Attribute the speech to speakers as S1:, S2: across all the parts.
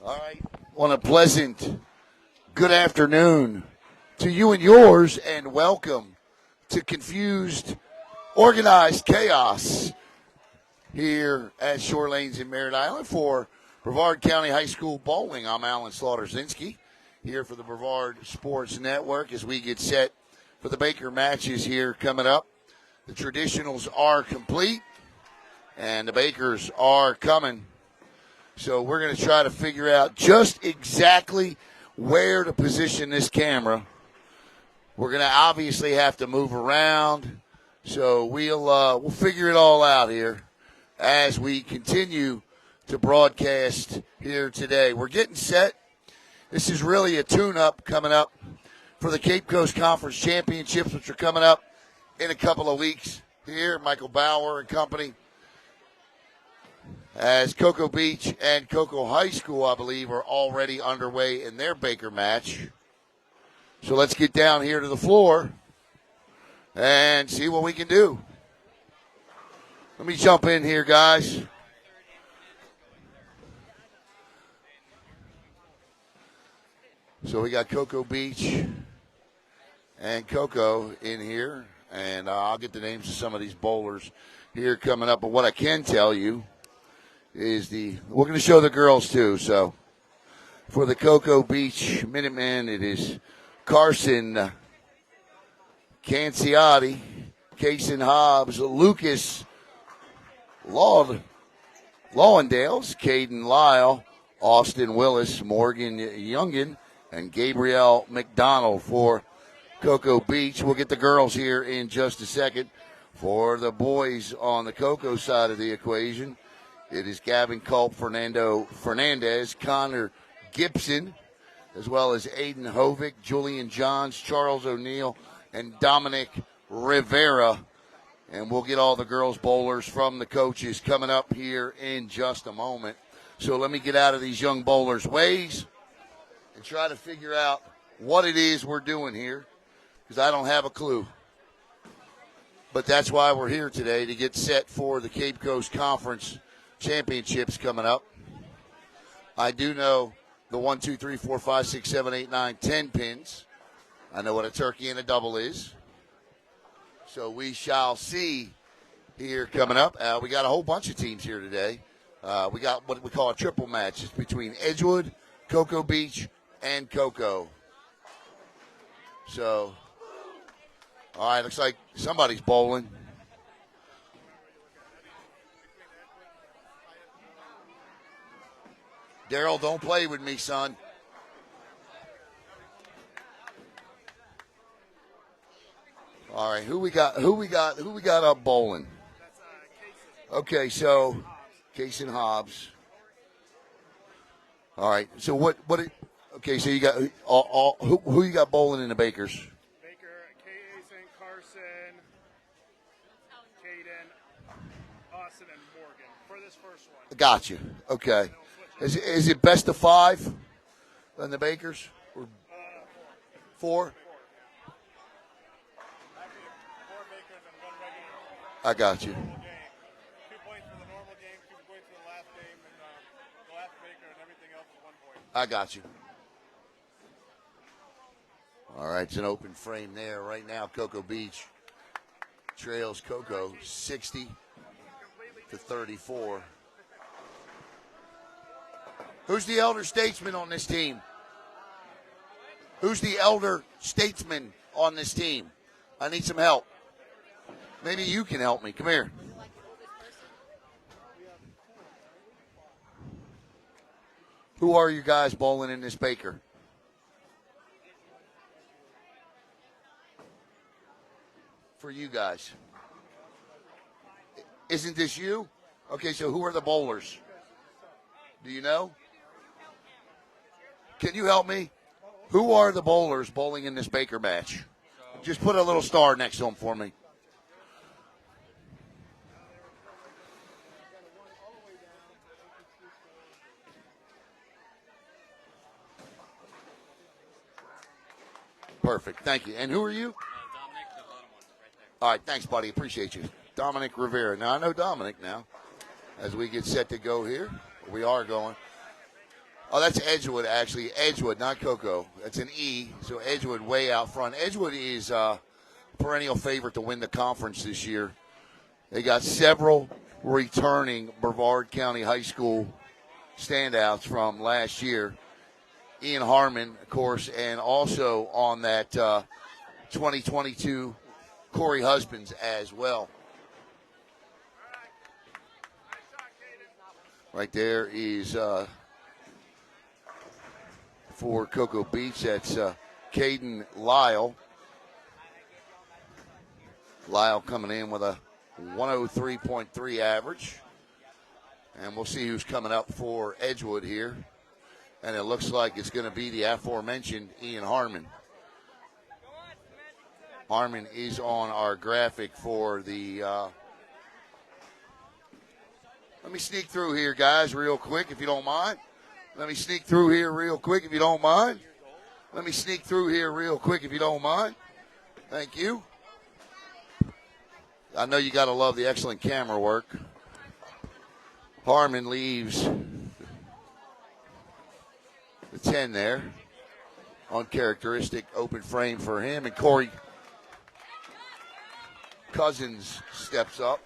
S1: All right. On a pleasant good afternoon to you and yours, and welcome to Confused Organized Chaos here at Shore Lanes in Merritt Island for Brevard County High School Bowling. I'm Alan Slaughter-Zinski here for the Brevard Sports Network as we get set for the Baker matches here coming up. The traditionals are complete, and the Bakers are coming. So we're going to try to figure out just exactly where to position this camera. We're going to obviously have to move around, so we'll figure it all out here as we continue to broadcast here today. We're getting set. This is really a tune-up coming up for the Cape Coast Conference Championships, which are coming up in a couple of weeks here. Michael Bauer and company, as Cocoa Beach and Cocoa High School, I believe, are already underway in their Baker match. So let's get down here to the floor and see what we can do. Let me jump in here, guys. So we got Cocoa Beach and Cocoa in here, and I'll get the names of some of these bowlers here coming up. But what I can tell you is we're going to show the girls too. So for the Cocoa Beach Minutemen, it is Carson Canciotti, Kason Hobbs, Lucas Lawendales, Caden Lyle, Austin Willis, Morgan Youngin, and Gabrielle McDonald for Cocoa Beach. We'll get the girls here in just a second. For the boys on the Cocoa side of the equation, it is Gavin Culp, Fernando Fernandez, Connor Gibson, as well as Aiden Hovick, Julian Johns, Charles O'Neill, and Dominic Rivera. And we'll get all the girls bowlers from the coaches coming up here in just a moment. So let me get out of these young bowlers' ways and try to figure out what it is we're doing here, because I don't have a clue. But that's why we're here today, to get set for the Cape Coast Conference Championships coming up. I do know the 1, 2, 3, 4, 5, 6, 7, 8, 9, 10 pins. I know what a turkey and a double is. So we shall see here coming up. We got a whole bunch of teams here today. We got what we call a triple match. It's between Edgewood, Cocoa Beach, and Cocoa. So, all right, looks like somebody's bowling. Daryl, don't play with me, son. All right, who we got up bowling? Okay, so Kason Hobbs. All right, so okay, so you got who you got bowling in the Bakers?
S2: Baker, Kason, Carson, Caden, Austin, and Morgan for this first one.
S1: Got you. Okay. Is it best of 5 on the Bakers? Or 4? I got you.
S2: 2 points for the normal game, 2 points for the last game, and the last Baker and everything else is 1 point.
S1: I got you. All right, it's an open frame there right now. Cocoa Beach trails Cocoa 60-34. Who's the elder statesman on this team? Who's the elder statesman on this team? I need some help. Maybe you can help me. Come here. Who are you guys bowling in this Baker? For you guys. Isn't this you? Okay, so who are the bowlers? Do you know? Can you help me? Who are the bowlers bowling in this Baker match? Just put a little star next to them for me. Perfect. Thank you. And who are you?
S3: Dominic, the bottom one, right there.
S1: All right. Thanks, buddy. Appreciate you. Dominic Rivera. Now, I know Dominic now as we get set to go here. We are going. Oh, that's Edgewood, actually. Edgewood, not Coco. That's an E, so Edgewood way out front. Edgewood is perennial favorite to win the conference this year. They got several returning Brevard County High School standouts from last year. Ian Harmon, of course, and also on that 2022 Corey Husbands as well. Right there is for Cocoa Beach. That's Caden Lyle. Lyle coming in with a 103.3 average. And we'll see who's coming up for Edgewood here. And it looks like it's going to be the aforementioned Ian Harmon. Harmon is on our graphic for the... let me sneak through here, guys, real quick, if you don't mind. Let me sneak through here real quick, if you don't mind. Let me sneak through here real quick, if you don't mind. Thank you. I know you got to love the excellent camera work. Harmon leaves the 10 there. Uncharacteristic open frame for him. And Corey Cousins steps up.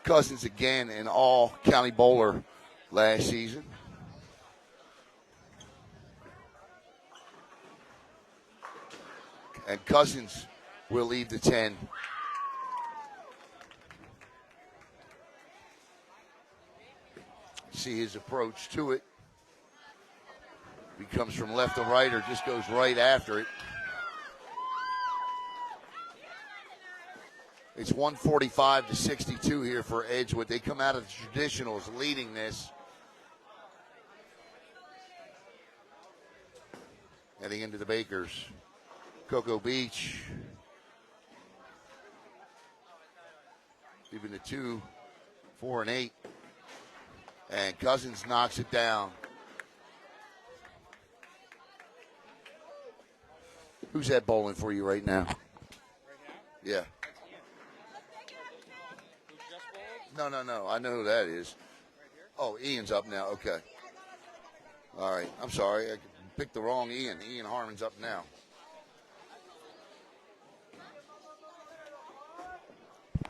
S1: Cousins again an all-county bowler last season. And Cousins will leave the 10. See his approach to it. He comes from left to right or just goes right after it. It's 145-62 here for Edgewood. They come out of the traditionals leading this. Heading into the Bakers. Cocoa Beach. Leaving the 2, 4, and 8. And Cousins knocks it down. Who's that bowling for you right now? Yeah. No. I know who that is. Oh, Ian's up now. Okay. All right. I'm sorry. I picked the wrong Ian. Ian Harmon's up now.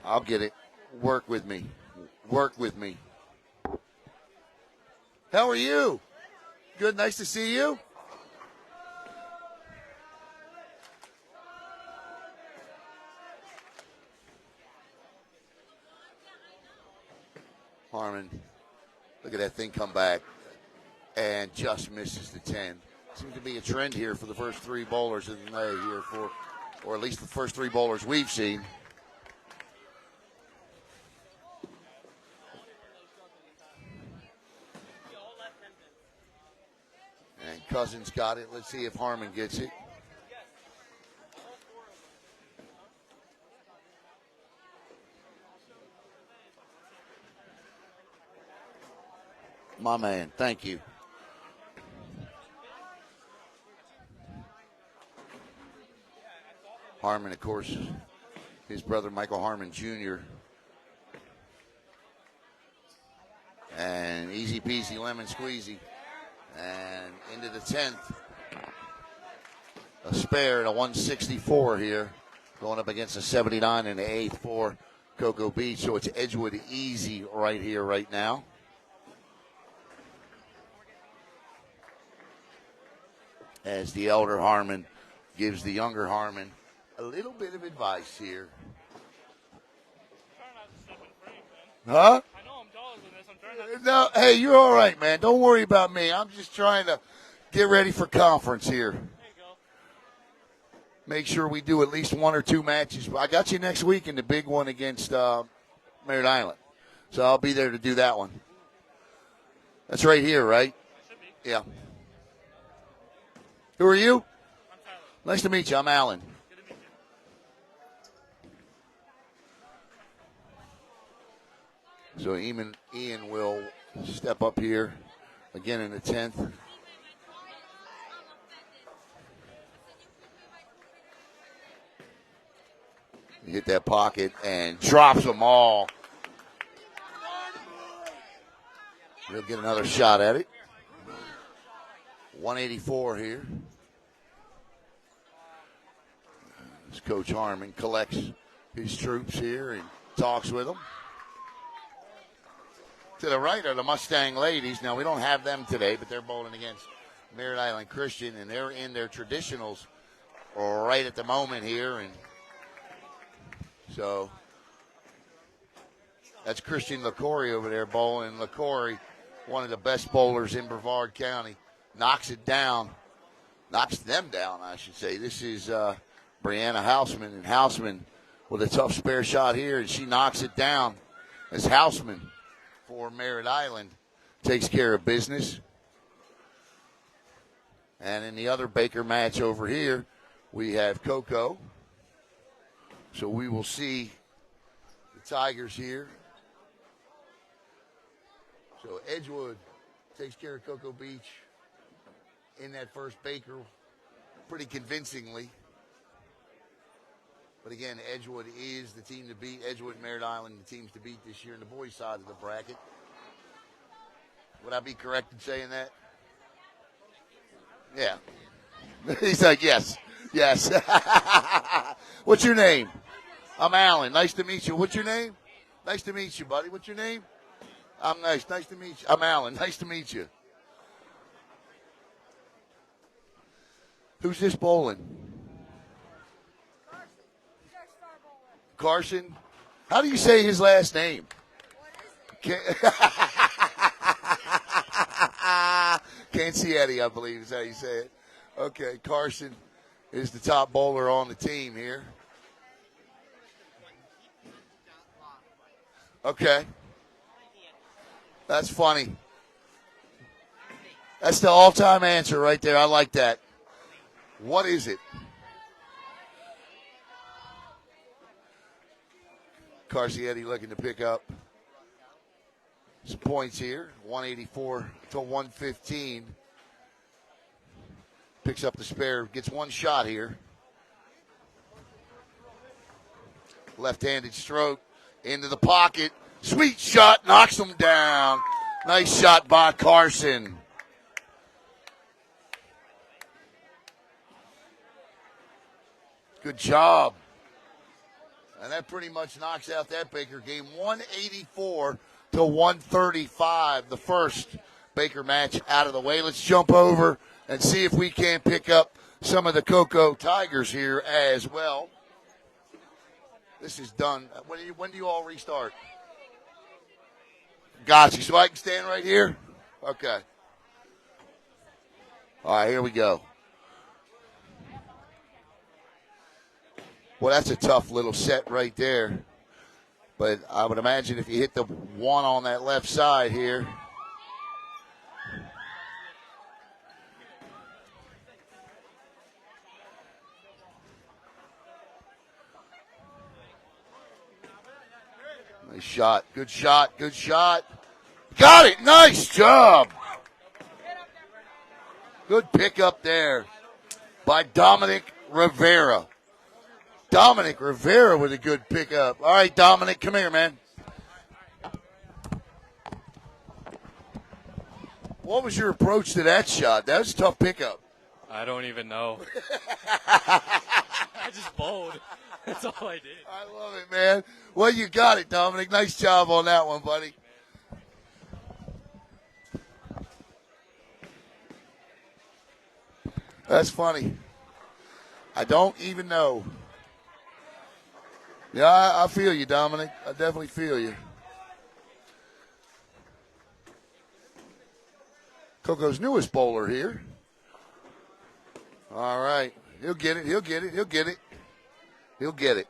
S1: I'll get it. Work with me. Work with me. How are you? Good. Nice to see you. Harmon, look at that thing come back and just misses the 10. Seems to be a trend here for the first 3 bowlers of the day here for, or at least the first 3 bowlers we've seen. And Cousins got it. Let's see if Harmon gets it. My man, thank you. Harmon, of course, his brother Michael Harmon Jr. And easy peasy lemon squeezy. And into the 10th. A spare at a 164 here. Going up against a 79 in the 8th for Cocoa Beach. So it's Edgewood easy right here, right now. As the elder Harmon gives the younger Harmon a little bit of advice here. Huh?
S2: I know I'm taller than this. I'm trying
S1: No, hey, you're all right, man. Don't worry about me. I'm just trying to get ready for conference here.
S2: There you go.
S1: Make sure we do at least 1 or 2 matches. I got you next week in the big one against Merritt Island. So I'll be there to do that one. That's right here, right?
S2: I should be.
S1: Yeah. Who are you?
S2: I'm Tyler.
S1: Nice to meet you. I'm Alan.
S2: Good to meet you.
S1: So Ian will step up here again in the 10th. He hit that pocket and drops them all. He'll get another shot at it. 184 here. As Coach Harmon collects his troops here and talks with them. To the right are the Mustang ladies. Now, we don't have them today, but they're bowling against Merritt Island Christian, and they're in their traditionals right at the moment here. And so that's Christian LaCory over there bowling. LaCory, one of the best bowlers in Brevard County, knocks it down. Knocks them down, I should say. This is Brianna Houseman, and Houseman with a tough spare shot here, and she knocks it down as Houseman for Merritt Island takes care of business. And in the other Baker match over here, we have Coco. So we will see the Tigers here. So Edgewood takes care of Cocoa Beach in that first Baker pretty convincingly. But again, Edgewood is the team to beat. Edgewood and Merritt Island, the teams to beat this year in the boys' side of the bracket. Would I be correct in saying that? Yeah. He's like, yes. Yes. What's your name? I'm Alan. Nice to meet you. What's your name? Nice to meet you, buddy. What's your name? I'm nice. Nice to meet you. I'm Alan. Nice to meet you. Who's this bowling? Carson. How do you say his last name? Cancietti, I believe is how you say it. Okay, Carson is the top bowler on the team here. Okay. That's funny. That's the all-time answer right there. I like that. What is it? Carcietti looking to pick up some points here. 184 to 115. Picks up the spare. Gets one shot here. Left-handed stroke into the pocket. Sweet shot. Knocks him down. Nice shot by Carson. Good job. And that pretty much knocks out that Baker game. 184 to 135, the first Baker match out of the way. Let's jump over and see if we can pick up some of the Cocoa Tigers here as well. This is done. When do you all restart? Got you. So I can stand right here? Okay. All right, here we go. Well, that's a tough little set right there. But I would imagine if you hit the one on that left side here. Nice shot. Good shot. Good shot. Got it. Nice job. Good pickup there by Dominic Rivera. Dominic Rivera with a good pickup. All right, Dominic, come here, man. What was your approach to that shot? That was a tough pickup.
S3: I don't even know. I just bowled. That's all I did.
S1: I love it, man. Well, you got it, Dominic. Nice job on that one, buddy. That's funny. I don't even know. Yeah, I feel you, Dominic. I definitely feel you. Coco's newest bowler here. All right. He'll get it. He'll get it. He'll get it. He'll get it.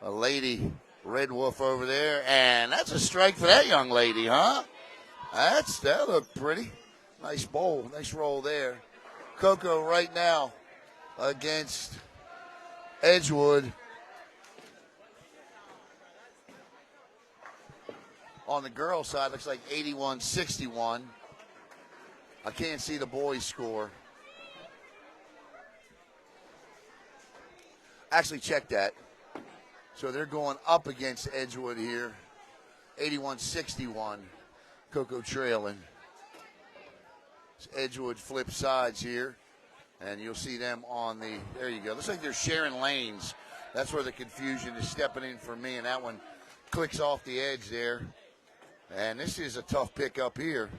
S1: A lady, Red Wolf over there, and that's a strike for that young lady, huh? That looked pretty. Nice bowl, nice roll there. Coco right now against Edgewood. On the girls' side, looks like 81-61. I can't see the boys' score. Actually, check that. So they're going up against Edgewood here. 81-61. Cocoa trailing. Edgewood flip sides here. And you'll see them on the, there you go. Looks like they're sharing lanes. That's where the confusion is stepping in for me. And that one clicks off the edge there. And this is a tough pick up here.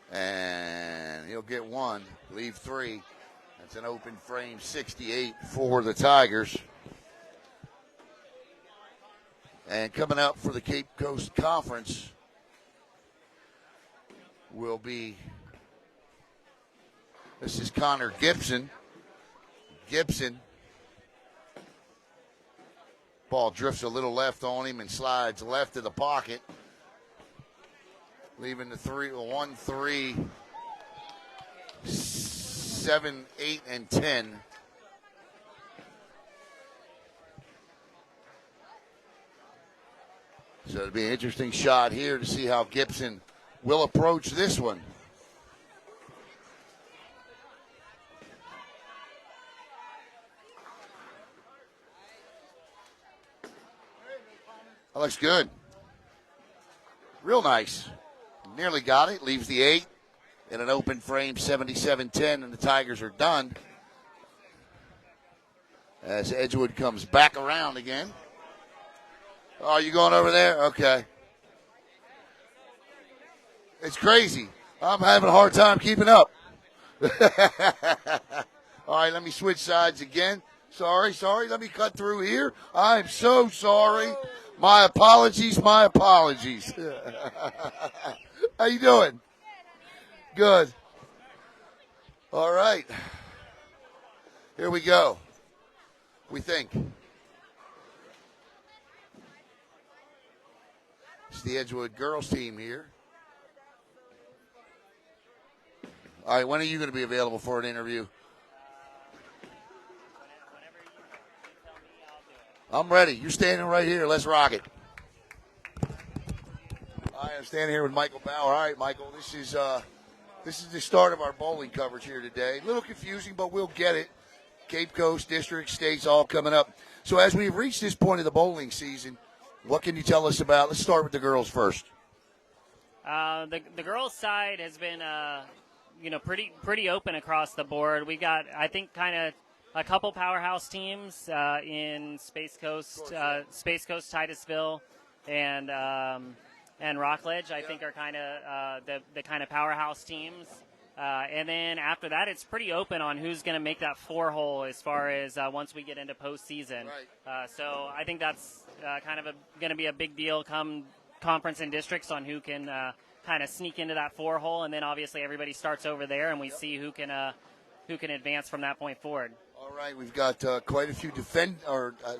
S1: And he'll get one, leave three. That's an open frame 68 for the Tigers. And coming up for the Cape Coast Conference will be, this is Connor Gibson. Ball drifts a little left on him and slides left of the pocket. Leaving the 1, 3, 7, 8, and 10. So it'll be an interesting shot here to see how Gibson will approach this one. That looks good. Real nice. Nearly got it. Leaves the 8 in an open frame 77-10, and the Tigers are done. As Edgewood comes back around again. Oh, you going over there? Okay. It's crazy. I'm having a hard time keeping up. All right, let me switch sides again. Sorry. Let me cut through here. I'm so sorry. My apologies. How you doing? Good. All right. Here we go. We think. It's the Edgewood girls team here. All right, when are you going to be available for an interview?
S4: Whenever you tell me, I'll do it.
S1: I'm ready. You're standing right here. Let's rock it. I am standing here with Michael Bauer. All right, Michael, this is the start of our bowling coverage here today. A little confusing, but we'll get it. Cape Coast, District, States, all coming up. So as we've reached this point of the bowling season, what can you tell us about? Let's start with the girls first.
S4: The girls' side has been pretty open across the board. We got, I think, kind of a couple powerhouse teams in Space Coast, Titusville, and Rockledge. I think are kind of the kind of powerhouse teams. And then after that, it's pretty open on who's going to make that 4-hole as far as once we get into postseason.
S1: Right.
S4: So I think that's kind of going to be a big deal come conference and districts on who can kind of sneak into that 4-hole, and then obviously everybody starts over there, and we see who can advance from that point forward.
S1: All right, we've got quite a few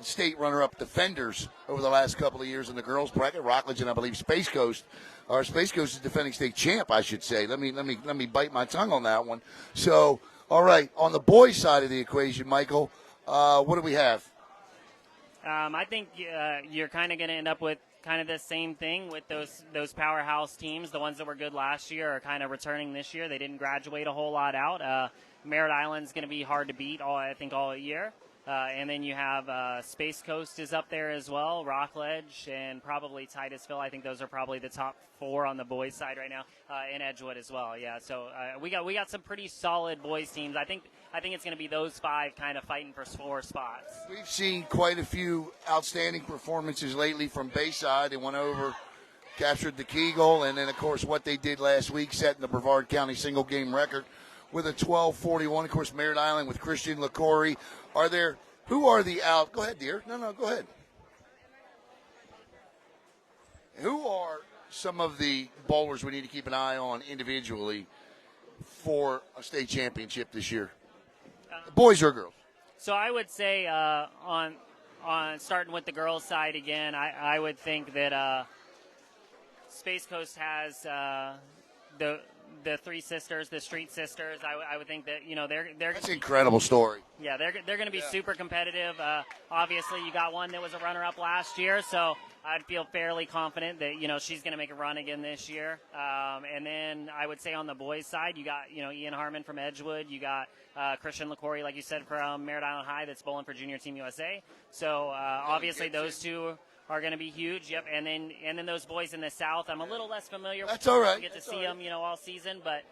S1: state runner-up defenders over the last couple of years in the girls bracket. Rockledge and I believe Space Coast. Our Space Coast is defending state champ, I should say. Let me bite my tongue on that one. So, all right, on the boys' side of the equation, Michael, what do we have?
S4: I think you're kind of going to end up with kind of the same thing with those powerhouse teams. The ones that were good last year are kind of returning this year. They didn't graduate a whole lot out. Merritt Island's going to be hard to beat all year. And then you have Space Coast is up there as well, Rockledge, and probably Titusville. I think those are probably the top 4 on the boys' side right now, and Edgewood as well. Yeah, so we got some pretty solid boys teams. I think it's going to be those 5 kind of fighting for 4 spots.
S1: We've seen quite a few outstanding performances lately from Bayside. They went over, captured the Kegel, and then, of course, what they did last week, setting the Brevard County single-game record with a 12-41. Of course, Merritt Island with Christian LaCory. Who are the out? Go ahead, dear. No, go ahead. Who are some of the bowlers we need to keep an eye on individually for a state championship this year? Boys or girls?
S4: So I would say on starting with the girls' side again, I would think that Space Coast has the the three sisters, the Street Sisters. I would think that they're
S1: That's an incredible story.
S4: yeah, they're going to be super competitive. Obviously, you got one that was a runner-up last year, so I'd feel fairly confident that she's going to make a run again this year. And then I would say on the boys' side, you got Ian Harmon from Edgewood, you got Christian LaCory, like you said, from Merritt Island High, that's bowling for Junior Team USA. So obviously those two are going to be huge. Yep, and then those boys in the South, I'm a little less familiar with.
S1: That's all right.
S4: I get to see them, all season, but.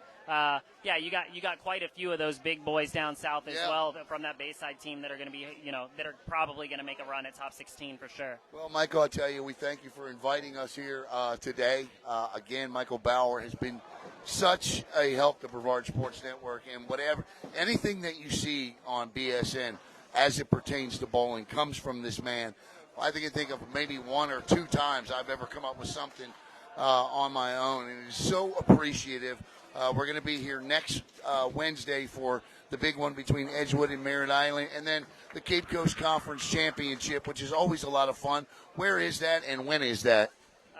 S4: Yeah, you got quite a few of those big boys down south as well from that Bayside team that are going to be, that are probably going to make a run at top 16 for sure.
S1: Well, Michael, I'll tell you, we thank you for inviting us here today. Again, Michael Bauer has been such a help to Brevard Sports Network, and anything that you see on BSN as it pertains to bowling comes from this man. I can think of maybe one or two times I've ever come up with something on my own, and it's so appreciative. We're going to be here next Wednesday for the big one between Edgewood and Merritt Island, and then the Cape Coast Conference Championship, which is always a lot of fun. Where is that, and when is that?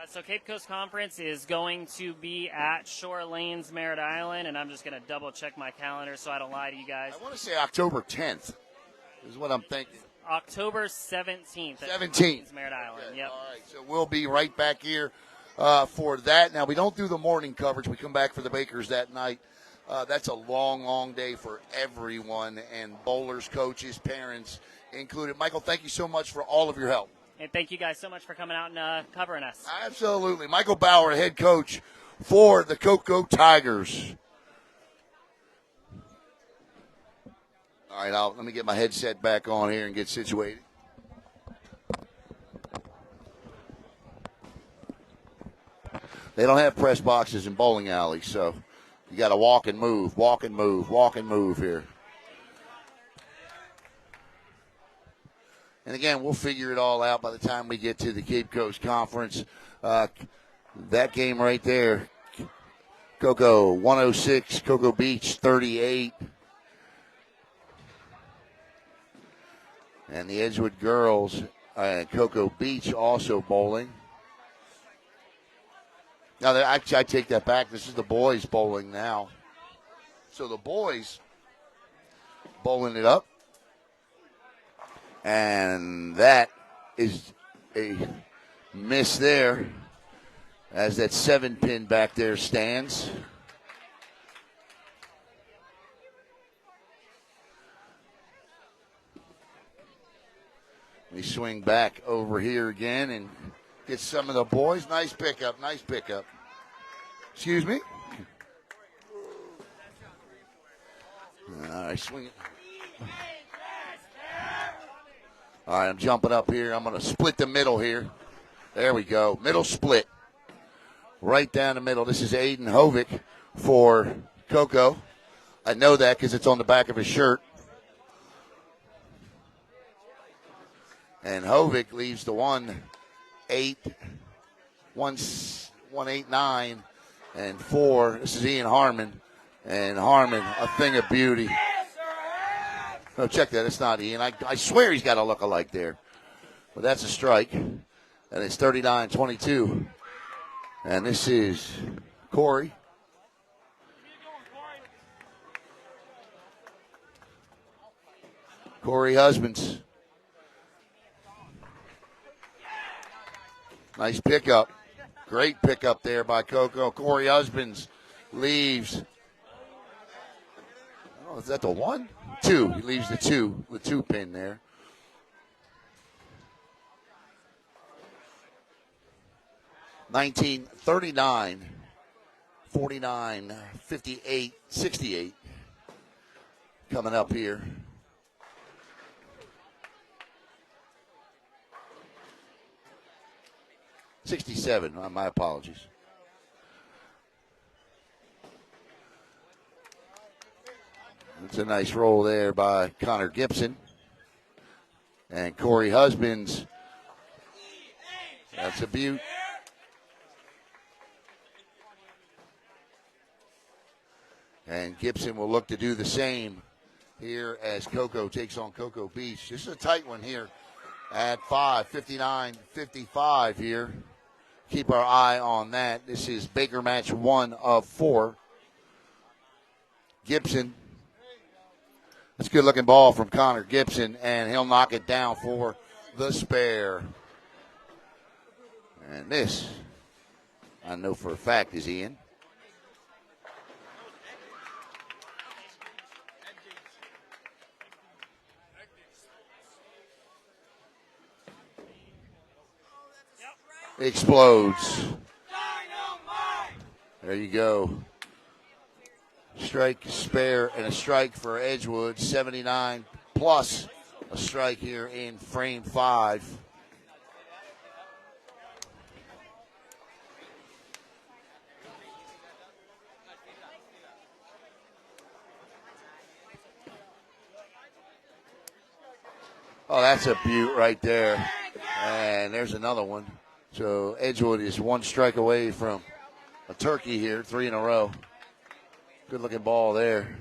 S4: So Cape Coast Conference is going to be at Shore Lanes, Merritt Island, and I'm just going to double-check my calendar so I don't lie to you guys.
S1: I want to say October 10th is what I'm thinking.
S4: October 17th.
S1: 17th.
S4: Merritt Island,
S1: Okay.
S4: yep.
S1: All right, so we'll be right back here for that. Now, we don't do the morning coverage. We come back for the Bakers that night. That's a long, long day for everyone, and bowlers, coaches, parents included. Michael, thank you so much for all of your help.
S4: And thank you guys so much for coming out and covering us.
S1: Absolutely. Michael Bauer, head coach for the Cocoa Tigers. All right, let me get my headset back on here and get situated. They don't have press boxes in bowling alleys, so you got to walk and move here. And again, we'll figure it all out by the time we get to the Cape Coast Conference. That game right there, Cocoa 106, Cocoa Beach 38. And the Edgewood girls, Cocoa Beach also bowling. Now, actually, I take that back. This is the boys bowling now. So the boys bowling it up. And that is a miss there as that 7-pin back there stands. We swing back over here again and get some of the boys. Nice pickup. Excuse me. All right, swing it. All right, I'm jumping up here. I'm going to split the middle here. There we go. Middle split. Right down the middle. This is Aiden Hovick for Coco. I know that because it's on the back of his shirt. And Hovick leaves the 1-8, 1-8-9, and 4. This is Ian Harmon. And Harmon, a thing of beauty. Oh, check that. It's not Ian. I swear he's got a look-alike there. But that's a strike. And it's 39-22. And this is Corey. Corey Husbands. Nice pickup. Great pickup there by Coco. Corey Husbands leaves. Oh, is that the 1? 2. He leaves the 2 pin there. $19.39, 49, 58, 68 coming up here. $67. My apologies. It's a nice roll there by Connor Gibson. And Corey Husbands. That's a beaut. And Gibson will look to do the same here as Coco takes on Cocoa Beach. This is a tight one here at 5, 59-55 here. Keep our eye on that. This is Baker match 1 of 4. Gibson. That's a good-looking ball from Connor Gibson, and he'll knock it down for the spare. And this, I know for a fact, is in. Explodes. There you go. Strike, spare, and a strike for Edgewood. 79 plus a strike here in frame 5. Oh, that's a beaut right there. And there's another one. So Edgewood is 1 strike away from a turkey here, 3 in a row. Good looking ball there.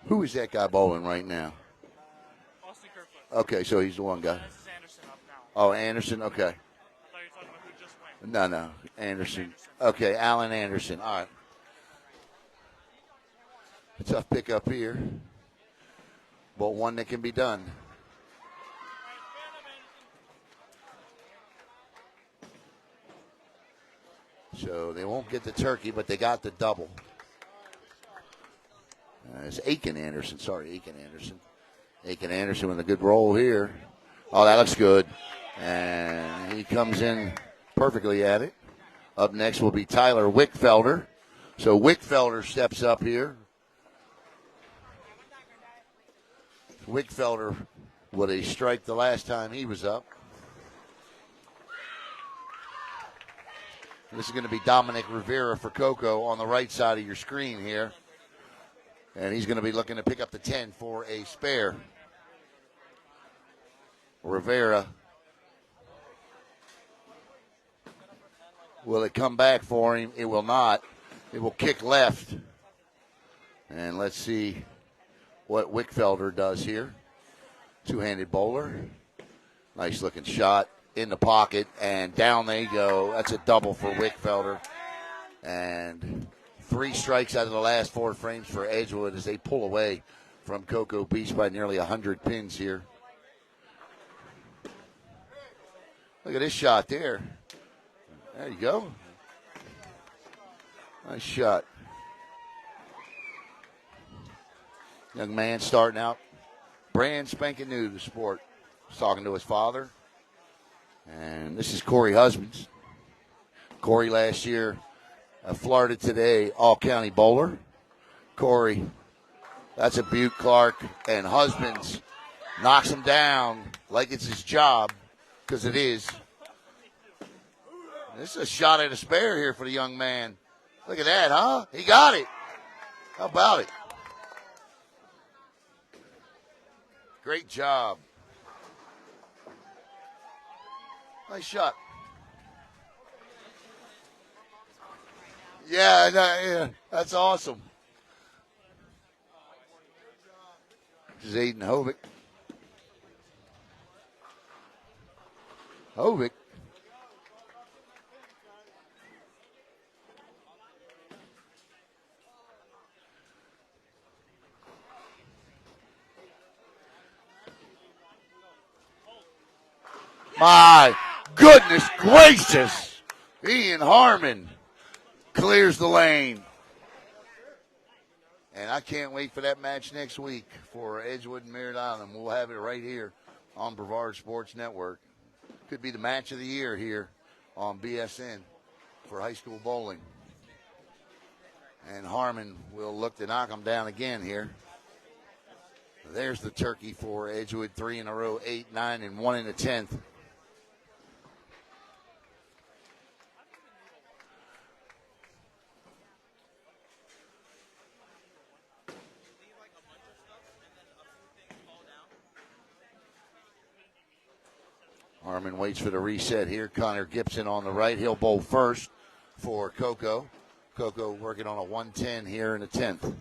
S1: Who is that guy bowling right now?
S2: Austin Kerfoot.
S1: Okay, so he's the one guy.
S2: This is Anderson up now.
S1: Oh, Anderson, okay.
S2: I thought you were talking about who just went.
S1: No, Anderson. Okay, Alan Anderson. All right. A tough pickup here, but one that can be done. So they won't get the turkey, but they got the double. It's Aiken Anderson. Aiken Anderson with a good roll here. Oh, that looks good. And he comes in perfectly at it. Up next will be Tyler Wickfelder. So Wickfelder steps up here. Wickfelder with a strike the last time he was up. This is going to be Dominic Rivera for Coco on the right side of your screen here. And he's going to be looking to pick up the 10 for a spare. Rivera. Will it come back for him? It will not. It will kick left. And let's see what Wickfelder does here. Two-handed bowler. Nice looking shot in the pocket, and down they go. That's a double for Wickfelder. And 3 strikes out of the last 4 frames for Edgewood as they pull away from Cocoa Beach by nearly 100 pins here. Look at this shot there. There you go. Nice shot. Young man starting out brand spanking new to the sport. He's talking to his father. And this is Corey Husbands. Corey last year, Florida Today All-County Bowler. Corey, that's a beaut, Clark. And Husbands knocks him down like it's his job, because it is. This is a shot at a spare here for the young man. Look at that, huh? He got it. How about it? Great job. Nice shot. Yeah, that's awesome. This is Aiden Hovick. My goodness gracious. Ian Harmon clears the lane. And I can't wait for that match next week for Edgewood and Merritt Island. We'll have it right here on Brevard Sports Network. Could be the match of the year here on BSN for high school bowling. And Harmon will look to knock him down again here. There's the turkey for Edgewood, 3 in a row, 8, 9, and 1 in the 10th. Harmon waits for the reset here. Connor Gibson on the right. He'll bowl first for Coco. Coco working on a 110 here in the 10th.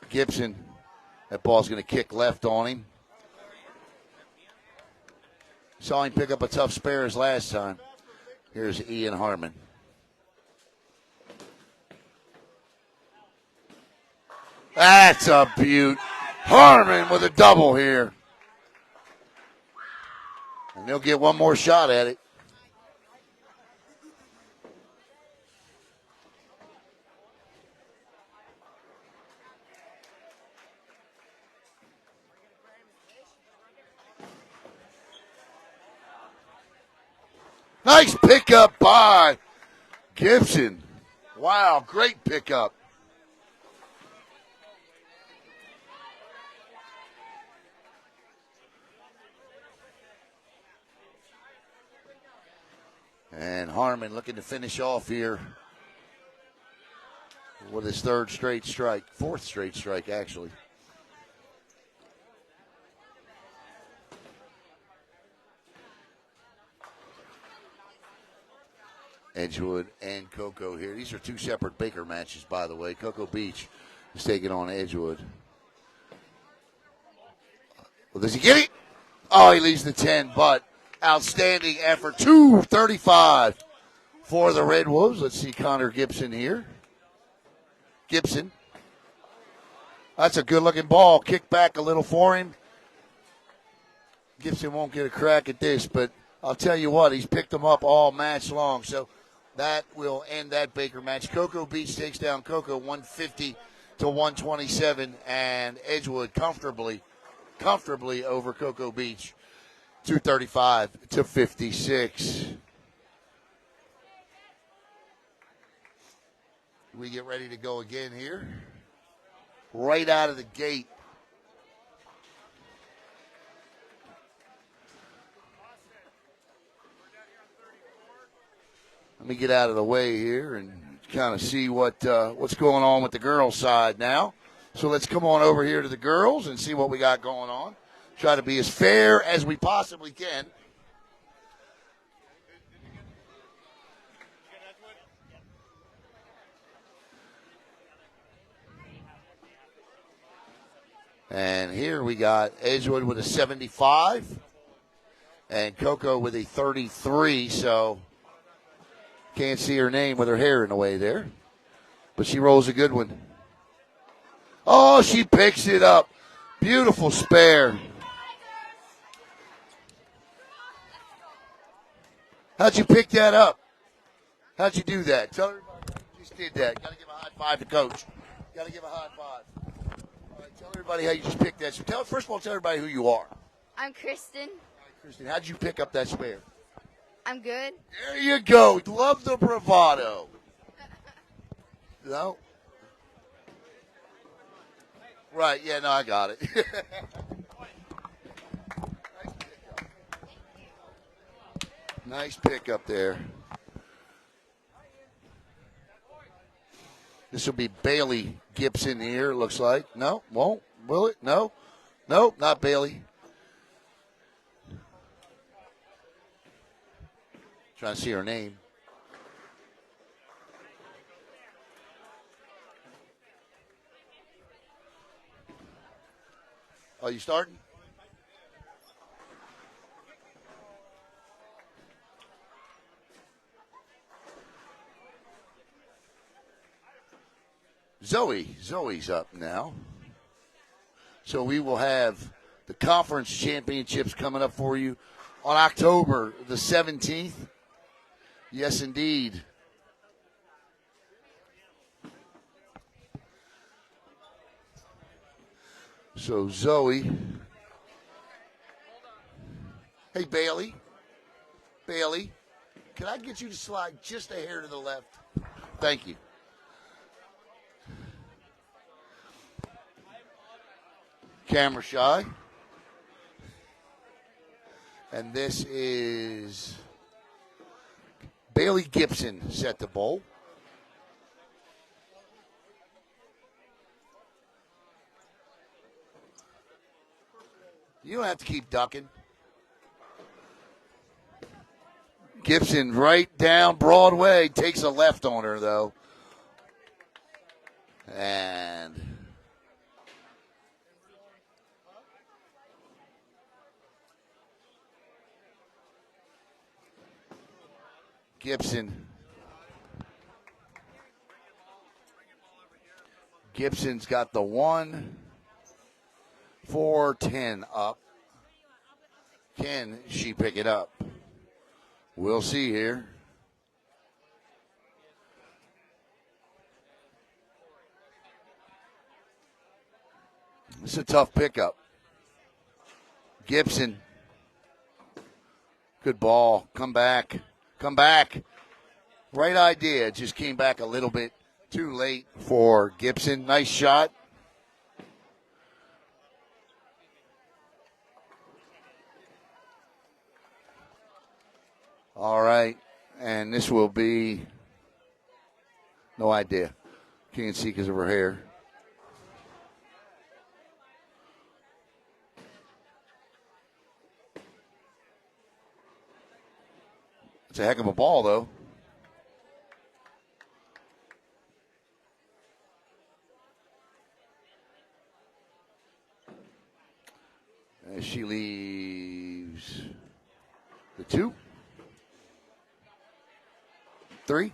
S1: Gibson, that ball's going to kick left on him. Saw him pick up a tough spare his last time. Here's Ian Harmon. That's a beaut. Harmon with a double here. And they'll get one more shot at it. Nice pickup by Gibson. Wow, great pickup. And Harmon looking to finish off here with his fourth straight strike, actually. Edgewood and Cocoa here. These are two separate Baker matches, by the way. Cocoa Beach is taking on Edgewood. Well, does he get it? Oh, he leaves the 10, but outstanding effort. 2:35 for the Red Wolves. Let's see Connor Gibson here. Gibson. That's a good-looking ball. Kick back a little for him. Gibson won't get a crack at this, but I'll tell you what, he's picked them up all match long. So that will end that Baker match. Cocoa Beach takes down Cocoa 150 to 127, and Edgewood comfortably over Cocoa Beach 235 to 56. We get ready to go again here. Right out of the gate. Let me get out of the way here and kind of see what's going on with the girls' side now. So let's come on over here to the girls and see what we got going on. Try to be as fair as we possibly can. And here we got Edgewood with a 75 and Cocoa with a 33, so can't see her name with her hair in the way there. But she rolls a good one. Oh, she picks it up. Beautiful spare. How'd you pick that up? How'd you do that? Tell everybody you just did that. Got to give a high five to Coach. Got to give a high five. All right, tell everybody how you just picked that. So first of all, tell everybody who you are.
S5: I'm Kristen.
S1: All right, Kristen, how'd you pick up that spare?
S5: I'm good.
S1: There you go. Love the bravado. No? Right, yeah, no, I got it. Nice pickup there. This will be Bailey Gibson here, looks like. No, won't. Will it? No. No, not Bailey. Trying to see her name. Oh, you starting? Zoe's up now. So we will have the conference championships coming up for you on October the 17th. Yes, indeed. So Zoe. Hey, Bailey. Bailey, can I get you to slide just a hair to the left? Thank you. Camera shy. And this is Bailey Gibson set the bowl. You don't have to keep ducking. Gibson right down Broadway. Takes a left on her, though. And Gibson. Gibson's got the 1, 4, 10 up. Can she pick it up? We'll see here. This is a tough pickup. Gibson. Good ball. Come back. Come back. Right idea. Just came back a little bit too late for Gibson. Nice shot. All right. And this will be no idea. Can't see because of her hair. It's a heck of a ball, though. As she leaves the 2, 3.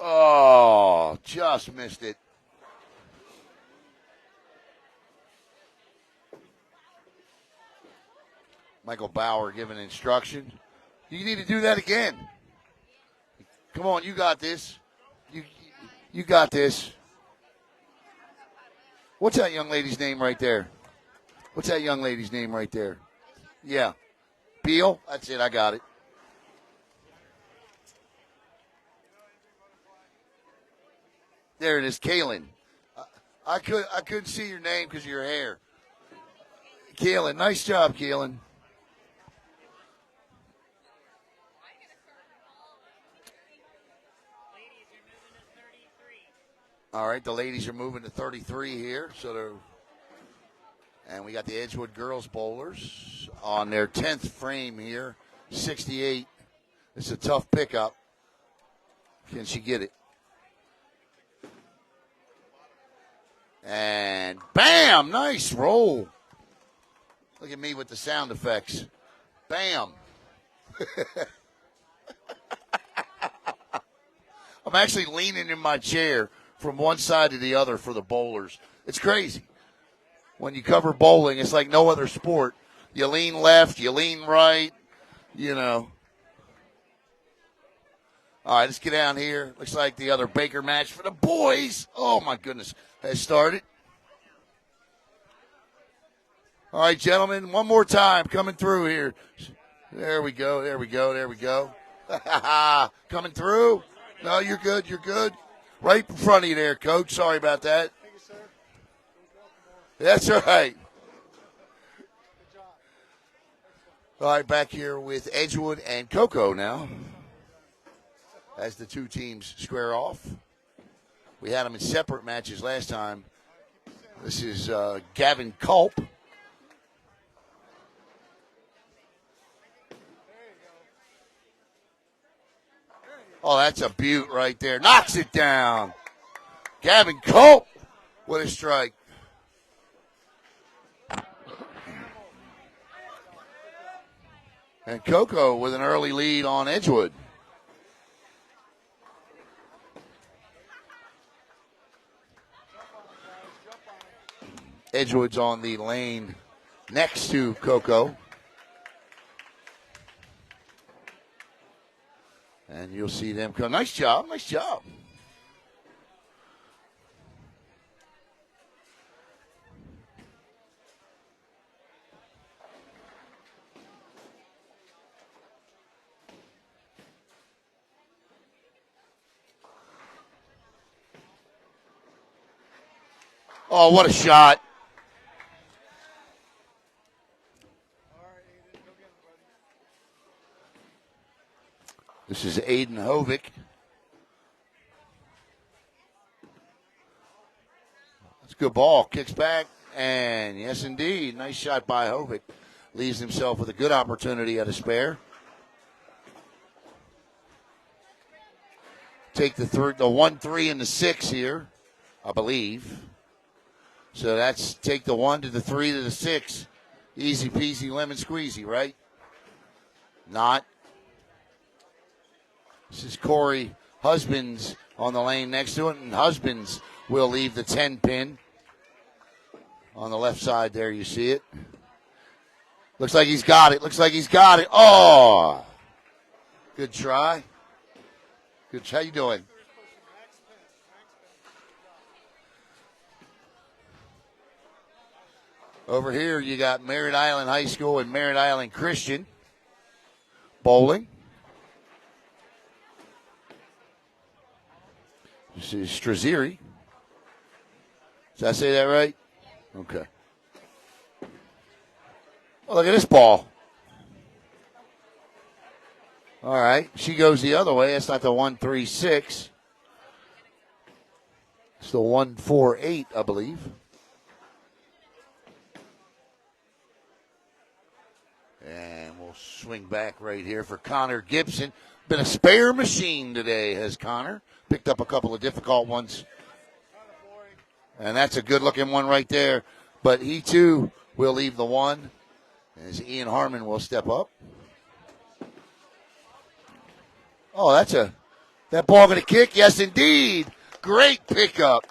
S1: Oh, just missed it. Michael Bauer giving instruction. You need to do that again. Come on, you got this. You got this. What's that young lady's name right there? What's that young lady's name right there? Yeah. Beal? That's it, I got it. There it is, Kaylin. I couldn't see your name because of your hair. Kaylin, nice job, Kaylin. All right, the ladies are moving to 33 here, and we got the Edgewood girls bowlers on their 10th frame here, 68. It's a tough pickup. Can she get it? And bam! Nice roll. Look at me with the sound effects. Bam. I'm actually leaning in my chair from one side to the other for the bowlers. It's crazy. When you cover bowling, it's like no other sport. You lean left, you lean right, you know. All right, let's get down here. Looks like the other Baker match for the boys. Oh, my goodness. Has started. All right, gentlemen, one more time coming through here. There we go, there we go, there we go. Coming through. No, you're good, you're good. Right in front of you there, Coach. Sorry about that.
S2: Thank you, sir.
S1: That's all right. All right, back here with Edgewood and Cocoa now as the two teams square off. We had them in separate matches last time. This is Gavin Culp. Oh, that's a beaut right there. Knocks it down. Gavin Culp with a strike. And Cocoa with an early lead on Edgewood. Edgewood's on the lane next to Cocoa. And you'll see them come. Nice job, nice job. Oh, what a shot. This is Aiden Hovick. That's a good ball. Kicks back. And yes, indeed, nice shot by Hovick. Leaves himself with a good opportunity at a spare. Take the 1, 3, and the 6 here, I believe. So that's take the 1 to the 3 to the 6. Easy peasy lemon squeezy, right? Not. This is Corey Husbands on the lane next to it, and Husbands will leave the 10 pin. On the left side there, you see it. Looks like he's got it. Looks like he's got it. Oh! Good try. Good. How you doing? Over here, you got Merritt Island High School and Merritt Island Christian bowling. This is Straziri. Did I say that right? Okay. Oh, look at this ball. All right. She goes the other way. That's not the 1-3-6. It's the 1-4-8, I believe. And we'll swing back right here for Connor Gibson. Been a spare machine today, has Connor. Picked up a couple of difficult ones. And that's a good-looking one right there. But he, too, will leave the 1 as Ian Harmon will step up. Oh, that ball going to kick? Yes, indeed. Great pickup.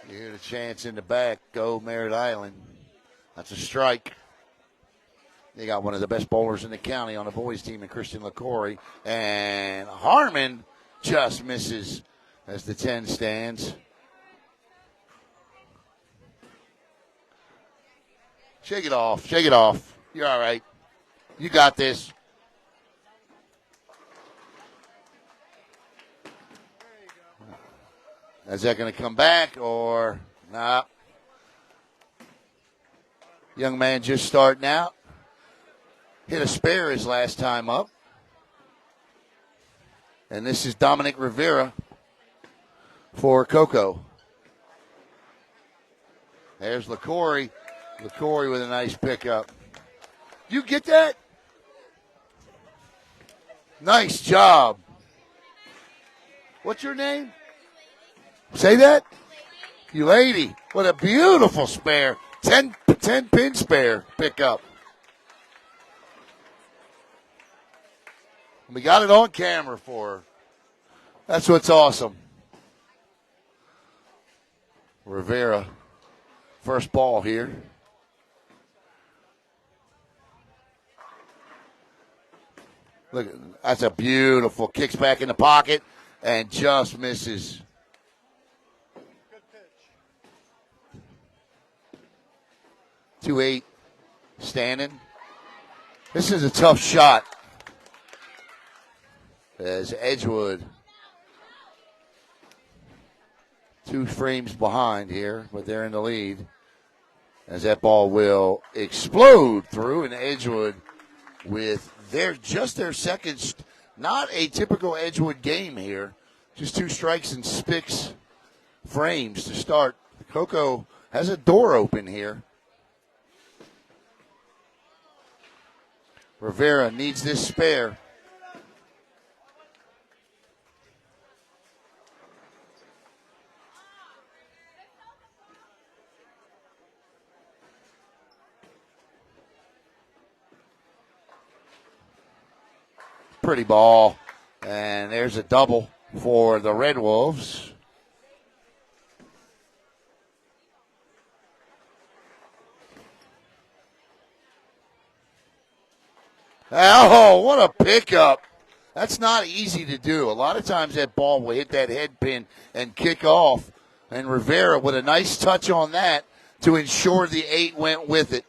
S1: You hear the chants in the back. Go Merritt Island. That's a strike. They got one of the best bowlers in the county on the boys team in Christian LaCory. And Harmon just misses as the 10 stands. Shake it off. Shake it off. You're all right. You got this. Is that going to come back or not? Young man just starting out. Hit a spare his last time up. And this is Dominic Rivera for Coco. There's LaCory. LaCory with a nice pickup. You get that? Nice job. What's your name? Say that? You lady. What a beautiful spare. 10 pin spare pickup. We got it on camera for her. That's what's awesome. Rivera, first ball here. Look, that's a beautiful kicks back in the pocket and just misses.
S2: Good pitch.
S1: 2-8 standing. This is a tough shot. As Edgewood 2 frames behind here, but they're in the lead. As that ball will explode through, and Edgewood with their second, not a typical Edgewood game here. Just 2 strikes and 6 frames to start. Coco has a door open here. Rivera needs this spare. Pretty ball. And there's a double for the Red Wolves. Oh, what a pickup. That's not easy to do. A lot of times that ball will hit that head pin and kick off. And Rivera with a nice touch on that to ensure the 8 went with it.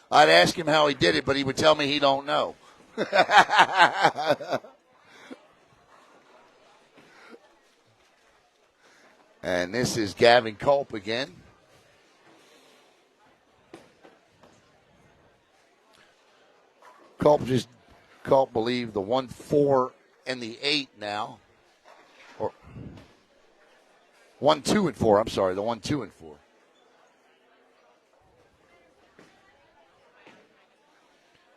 S1: I'd ask him how he did it, but he would tell me he don't know. And this is Gavin Culp again. Culp believe the 1, 4, and the 8 now. Or 1, 2, and 4. I'm sorry, the 1, 2, and 4.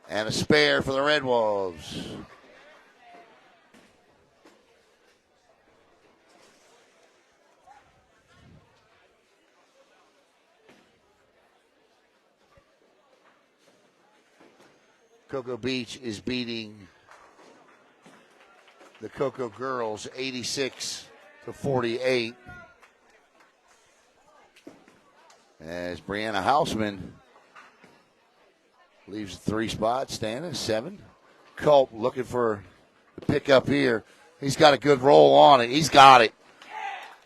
S1: And a spare for the Red Wolves. Cocoa Beach is beating the Cocoa Girls 86-48. As Brianna Hausman leaves 3 spots, standing 7. Culp looking for the pickup here. He's got a good roll on it. He's got it.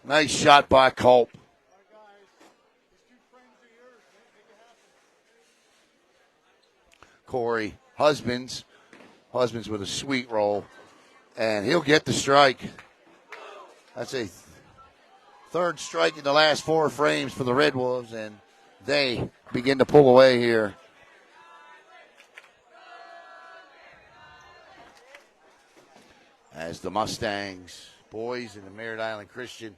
S1: Nice shot by Culp. Corey Husbands with a sweet roll, and he'll get the strike. That's a third strike in the last 4 frames for the Red Wolves, and they begin to pull away here. As the Mustangs, boys, and the Merritt Island Christian.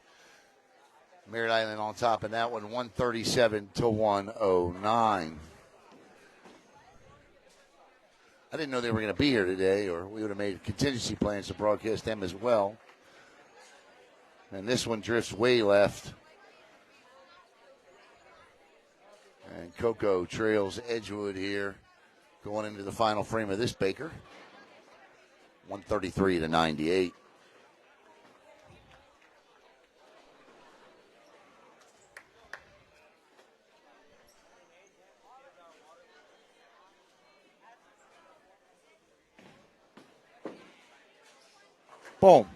S1: Merritt Island on top in that one, 137-109. I didn't know they were going to be here today, or we would have made contingency plans to broadcast them as well. And this one drifts way left. And Cocoa trails Edgewood here, going into the final frame of this Baker. 133-98. Boom.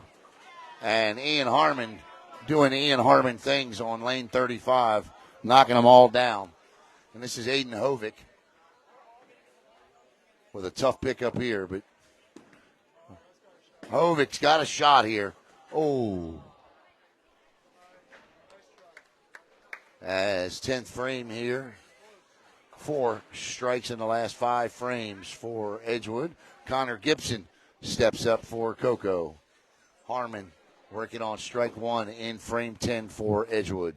S1: And Ian Harmon doing Ian Harmon things on lane 35, knocking them all down. And this is Aiden Hovick with a tough pickup here, but Hovick's got a shot here. Oh. As 10th frame here. 4 strikes in the last 5 frames for Edgewood. Connor Gibson steps up for Cocoa. Harmon working on strike 1 in frame 10 for Edgewood.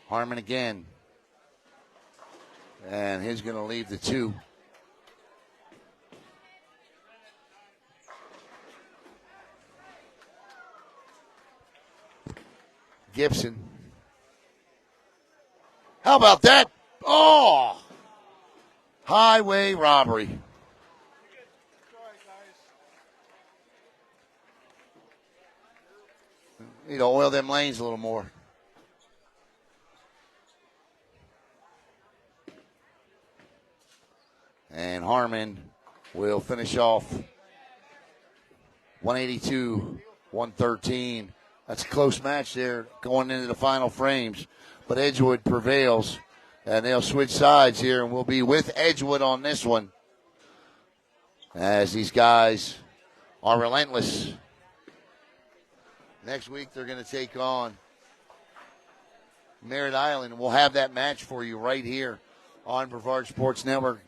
S1: Harmon again. And he's going to leave the 2. Gibson. How about that? Oh! Highway robbery. Need to oil them lanes a little more. And Harmon will finish off 182-113. That's a close match there going into the final frames. But Edgewood prevails, and they'll switch sides here, and we'll be with Edgewood on this one as these guys are relentless. Next week they're going to take on Merritt Island. We'll have that match for you right here on Brevard Sports Network.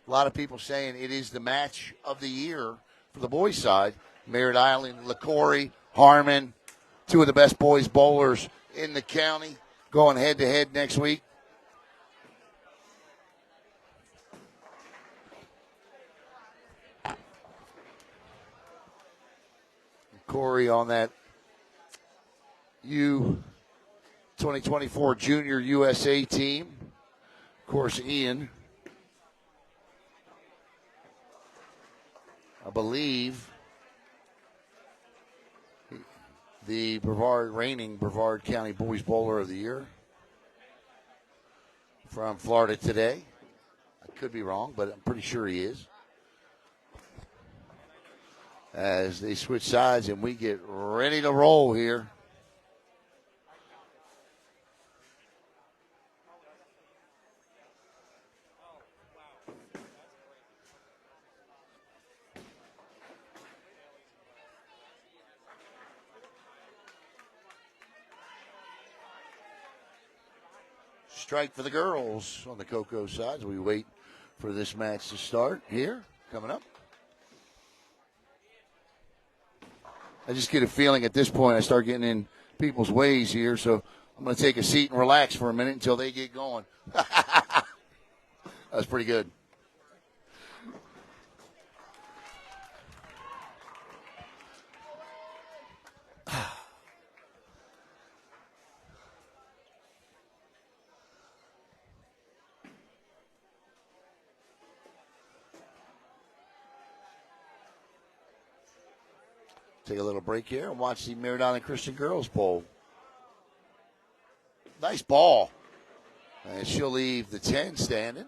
S1: A lot of people saying it is the match of the year for the boys' side. Merritt Island, LaCorey, Harmon, 2 of the best boys bowlers in the county, going head-to-head next week. Corey on that U2024 Junior USA team. Of course, Ian, I believe, the reigning Brevard County Boys Bowler of the Year from Florida Today. I could be wrong, but I'm pretty sure he is. as they switch sides and we get ready to roll here. Strike for the girls on the Cocoa side as we wait for this match to start here. Coming up. I just get a feeling at this point I start getting in people's ways here, so I'm going to take a seat and relax for a minute until they get going. That's pretty good. Take a little break here and watch the Merritt Island Christian Girls Bowl. Nice ball. And she'll leave the 10 standing.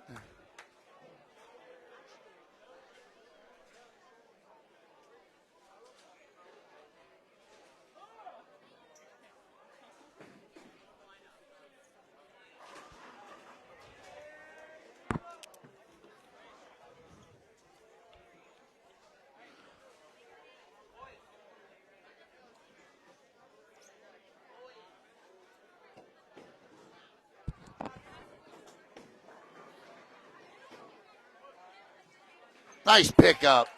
S1: Nice pickup.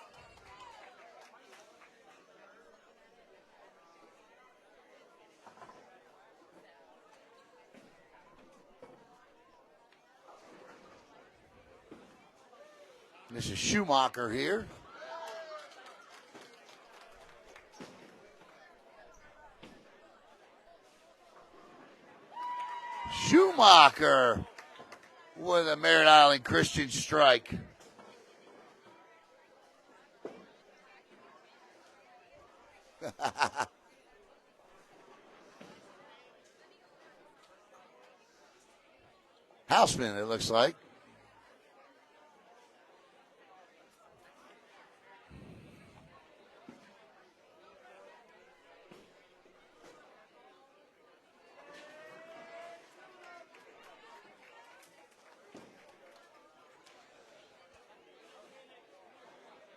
S1: This is Schumacher here. Schumacher with a Merritt Island Christian strike. Houseman, it looks like.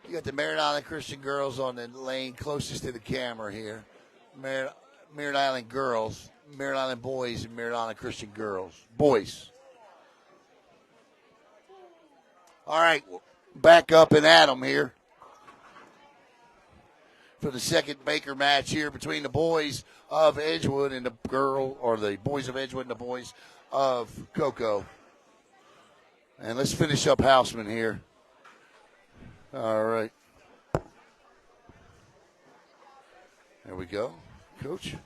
S1: You got the Merritt Island Christian girls on the lane closest to the camera here. Merritt Island girls, Merritt Island boys, and Merritt Island Christian girls. Boys. All right, back up and at 'em here for the second Baker match here between the boys of Edgewood and the the boys of Edgewood and the boys of Cocoa. And let's finish up Houseman here. All right. There we go, Coach.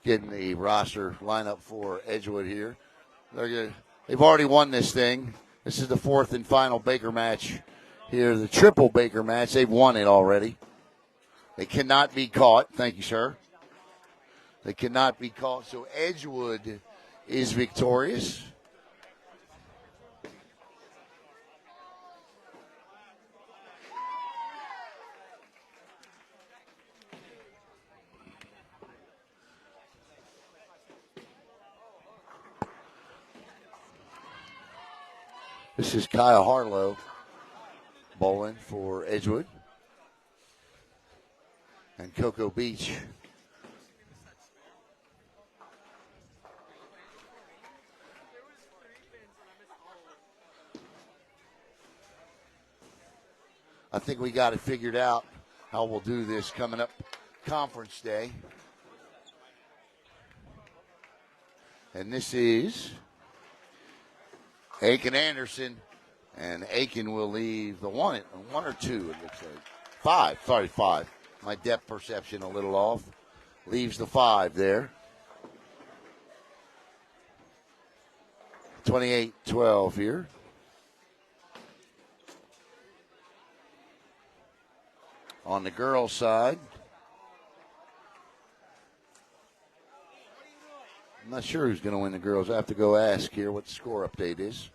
S1: Getting the roster lineup for Edgewood here. They've already won this thing. This is the fourth and final Baker match here, the triple Baker match. They've won it already. They cannot be caught. Thank you, sir. They cannot be caught. So Edgewood is victorious. This is Kyle Harlow bowling for Edgewood and Cocoa Beach. I think we got it figured out how we'll do this coming up conference day. And this is Aiken Anderson. And Aiken will leave the one or two, it looks like. Five. My depth perception a little off. Leaves the 5 there. 28-12 here. On the girls' side, I'm not sure who's going to win the girls. I have to go ask here what the score update is.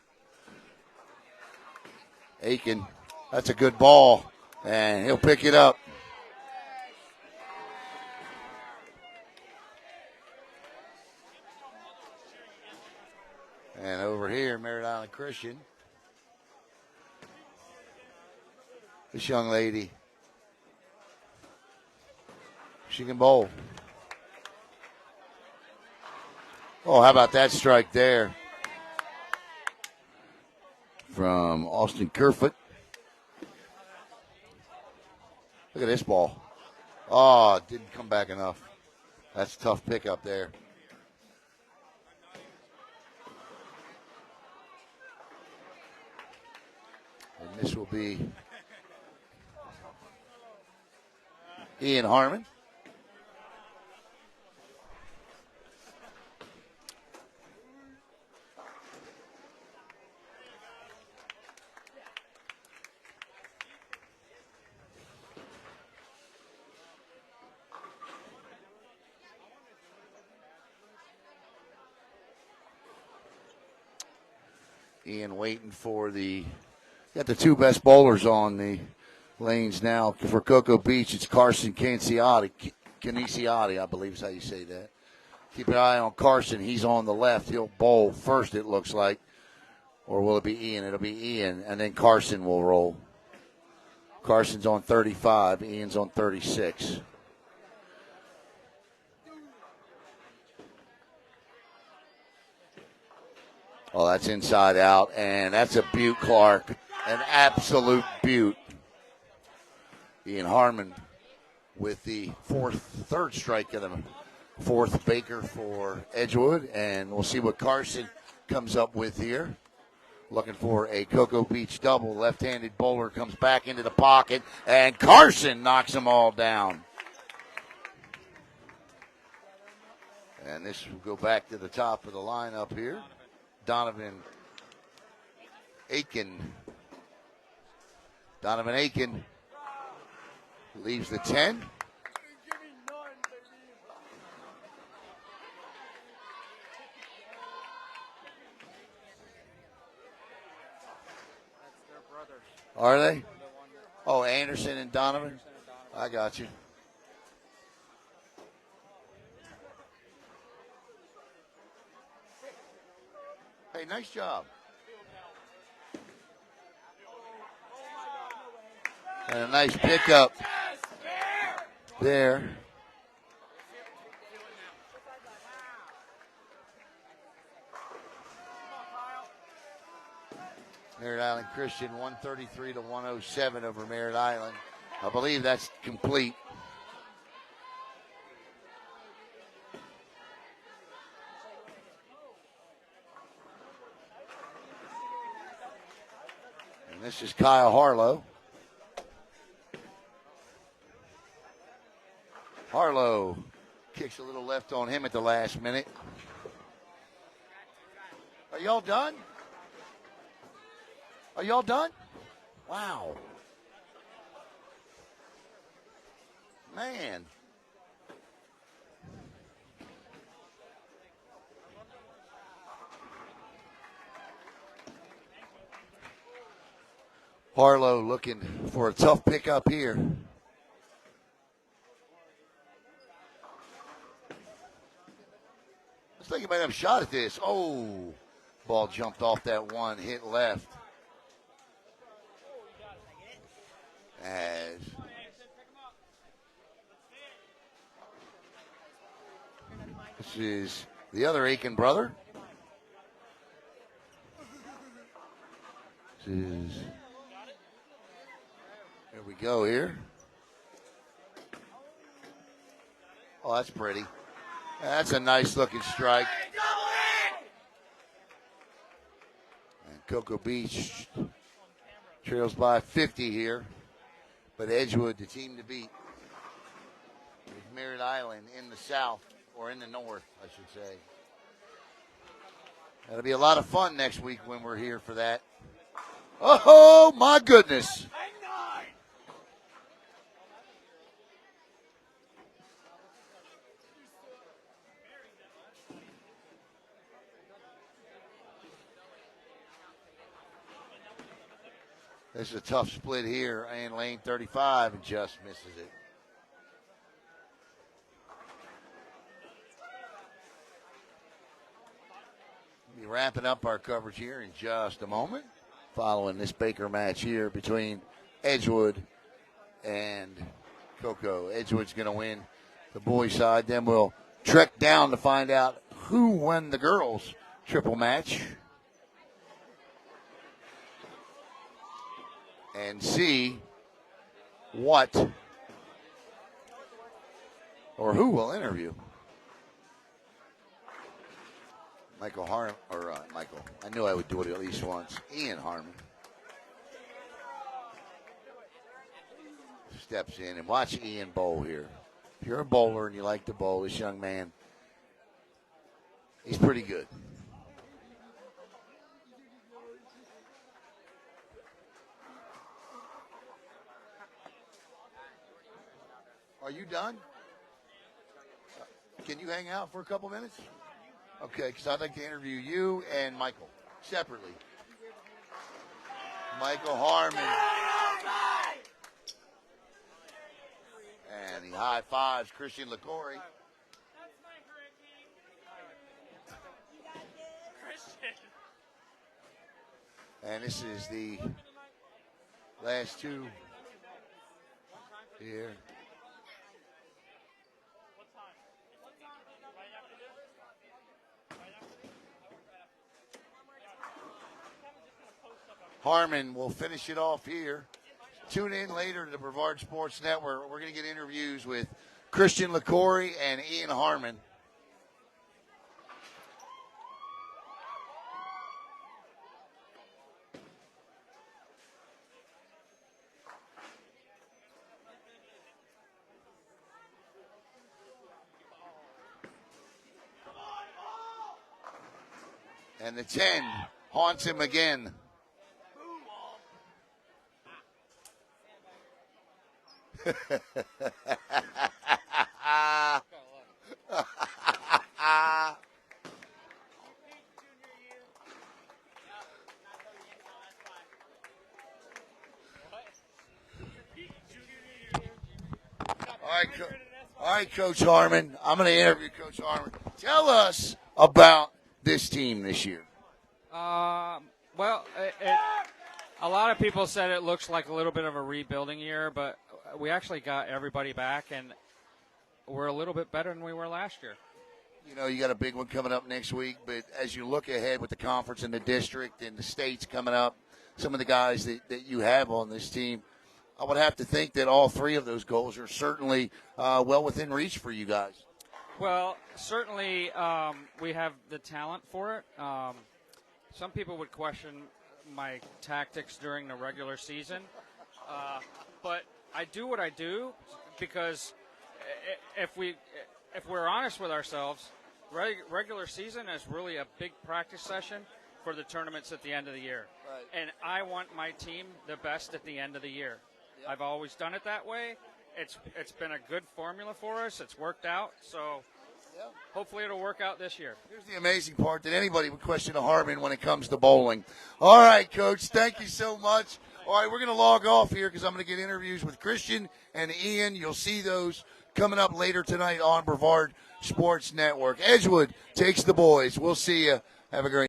S1: Aiken, that's a good ball, and he'll pick it up. And over here, Merritt Island Christian. This young lady, she can bowl. Oh, how about that strike there from Austin Kerfoot. Look at this ball. Oh, it didn't come back enough. That's a tough pickup there. And this will be Ian Harmon. Ian waiting for got the two best bowlers on the lanes now. For Cocoa Beach, it's Carson Canisiati, I believe is how you say that. Keep an eye on Carson. He's on the left. He'll bowl first, it looks like. Or will it be Ian? It'll be Ian, and then Carson will roll. Carson's on 35. Ian's on 36. Oh, that's inside out, and that's a beaut, Clark. An absolute beaut. Ian Harmon with the third strike of the fourth Baker for Edgewood, and we'll see what Carson comes up with here. Looking for a Cocoa Beach double. Left-handed bowler comes back into the pocket, and Carson knocks them all down. And this will go back to the top of the lineup here. Donovan Aiken leaves the 10. Are they? Oh, Anderson and Donovan? I got you. Hey, nice job. And a nice pickup there. Merritt Island Christian 133 to 107 over Merritt Island. I believe that's complete. And this is Kyle Harlow. Harlow kicks a little left on him at the last minute. Are y'all done? Are y'all done? Wow. Man. Harlow looking for a tough pickup here. Let's think he might have a shot at this. Oh, ball jumped off that one, hit left. As this is the other Aiken brother. This is we go here. Oh, that's pretty. That's a nice looking strike. And Cocoa Beach trails by 50 here. But Edgewood, the team to beat, is Merritt Island in the south, or in the north, I should say. That'll be a lot of fun next week when we're here for that. Oh, my goodness. This is a tough split here, and lane 35 and just misses it. We'll be wrapping up our coverage here in just a moment, following this Baker match here between Edgewood and Cocoa. Edgewood's going to win the boys' side. Then we'll trek down to find out who won the girls' triple match. And see what or who will interview Michael Harmon, or Michael. I knew I would do it at least once. Ian Harmon steps in, and watch Ian bowl here. If you're a bowler and you like to bowl, this young man, he's pretty good. Are you done? Can you hang out for a couple minutes? Okay, because I'd like to interview you and Michael separately. Michael Harmon. And he high fives Christian LaCory. And this is the last two here. Harmon will finish it off here. Tune in later to the Brevard Sports Network. We're going to get interviews with Christian LaCory and Ian Harmon. And the 10 haunts him again. All right, Coach Harmon. I'm going to interview Coach Harmon. Tell us about this team this year.
S6: Well, a lot of people said it looks like a little bit of a rebuilding year, but we actually got everybody back, and we're a little bit better than we were last year.
S1: You know, you got a big one coming up next week, but as you look ahead with the conference and the district and the states coming up, some of the guys that you have on this team, I would have to think that all three of those goals are certainly well within reach for you guys.
S6: Well, certainly we have the talent for it. Some people would question my tactics during the regular season, but I do what I do because if we're honest with ourselves, regular season is really a big practice session for the tournaments at the end of the year. Right. And I want my team the best at the end of the year. Yep. I've always done it that way. It's been a good formula for us. It's worked out. So hopefully it'll work out this year.
S1: Here's the amazing part that anybody would question a Harmon when it comes to bowling. All right, Coach, thank you so much. All right, we're going to log off here because I'm going to get interviews with Christian and Ian. You'll see those coming up later tonight on Brevard Sports Network. Edgewood takes the boys. We'll see you. Have a great